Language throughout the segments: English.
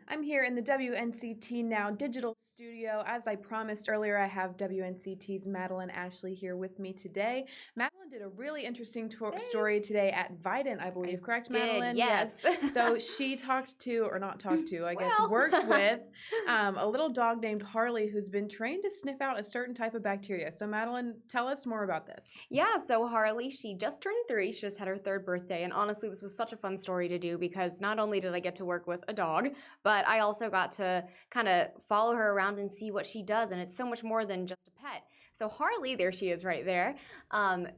I'm here in the WNCT Now digital studio. As I promised earlier, I have WNCT's Madeline Ashley here with me today. Madeline did a really interesting story today at Vidant, I believe. Correct, Madeline? Yes. So she talked to, or not talked to, I guess, Well. worked with a little dog named Harley who's been trained to sniff out a certain type of bacteria. So Madeline, tell us more about this. Yeah, so Harley, she just turned 3. She just had her 3rd birthday. And honestly, this was such a fun story to do because not only did I get to work with a dog, but I also got to kind of follow her around and see what she does. And it's so much more than just a pet. So Harley, there she is right there,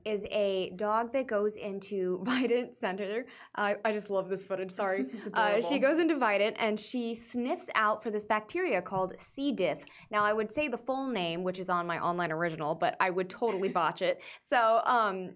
is a dog that goes into Vidant Center. I just love this footage, sorry. She goes into Vidant and she sniffs out for this bacteria called C. diff. Now, I would say the full name, which is on my online original, but I would totally botch it. So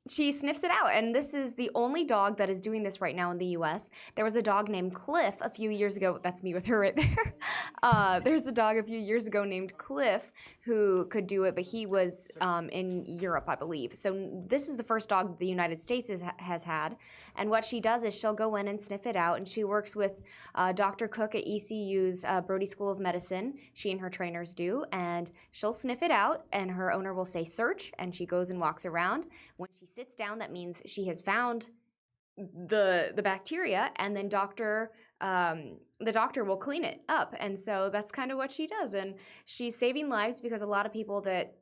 she sniffs it out, and this is the only dog that is doing this right now in the U.S. There was a dog named Cliff a few years ago. That's me with her right there. There's a dog a few years ago named Cliff who could do it, but he was in Europe, I believe. So this is the first dog the United States has had, and what she does is she'll go in and sniff it out, and she works with Dr. Cook at ECU's Brody School of Medicine. She and her trainers do, and she'll sniff it out, and her owner will say search, and she goes and walks around. When she sits down, that means she has found the bacteria, and then the doctor will clean it up. And so that's kind of what she does. And she's saving lives because a lot of people that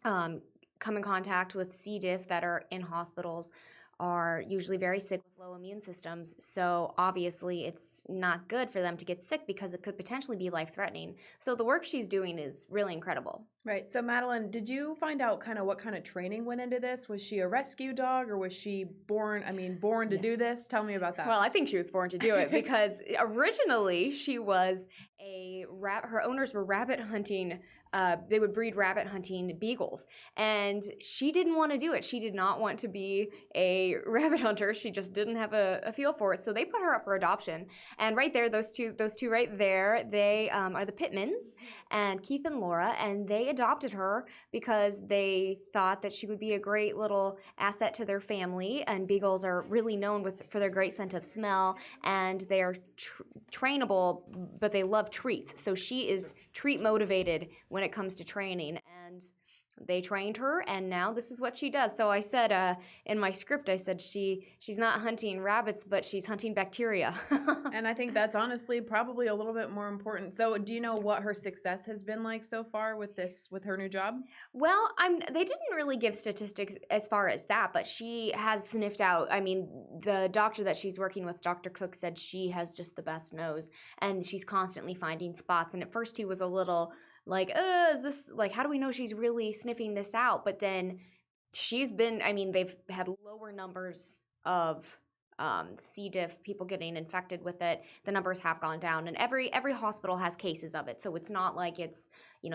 come in contact with C. diff that are in hospitals are usually very sick with low immune systems. So obviously it's not good for them to get sick because it could potentially be life-threatening. So the work she's doing is really incredible. Right. So Madeline, did you find out kind of what kind of training went into this? Was she a rescue dog or was she born to do this? Tell me about that. Well, I think she was born to do it because originally she was her owners were rabbit hunting. They would breed rabbit hunting beagles, and she didn't want to do it. She did not want to be a rabbit hunter. She just didn't have a feel for it. So they put her up for adoption. And right there, those two right there, they are the Pittmans, and Keith and Laura, and they adopted her because they thought that she would be a great little asset to their family. And beagles are really known for their great scent of smell, and they are trainable, but they love treats. So she is treat motivated when it comes to training, and they trained her, and now this is what she does. So I said in my script, I said she's not hunting rabbits, but she's hunting bacteria. And I think that's honestly probably a little bit more important. So do you know what her success has been like so far with her new job? Well, they didn't really give statistics as far as that, but she has sniffed out. I mean, the doctor that she's working with, Dr. Cook, said she has just the best nose, and she's constantly finding spots. And at first he was a little like, is this, like, how do we know she's really sniffing this out? But then they've had lower numbers of C. diff, people getting infected with it. The numbers have gone down, and every hospital has cases of it. So it's not like it's,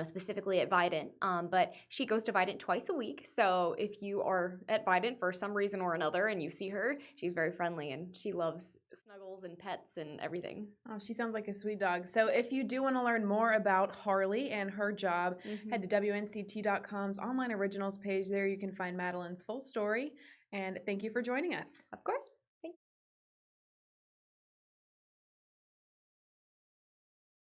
specifically at Vidant. But she goes to Vidant twice a week. So if you are at Vidant for some reason or another and you see her, she's very friendly and she loves snuggles and pets and everything. Oh, she sounds like a sweet dog. So if you do want to learn more about Harley and her job, head to WNCT.com's online originals page. There you can find Madeline's full story. And thank you for joining us. Of course.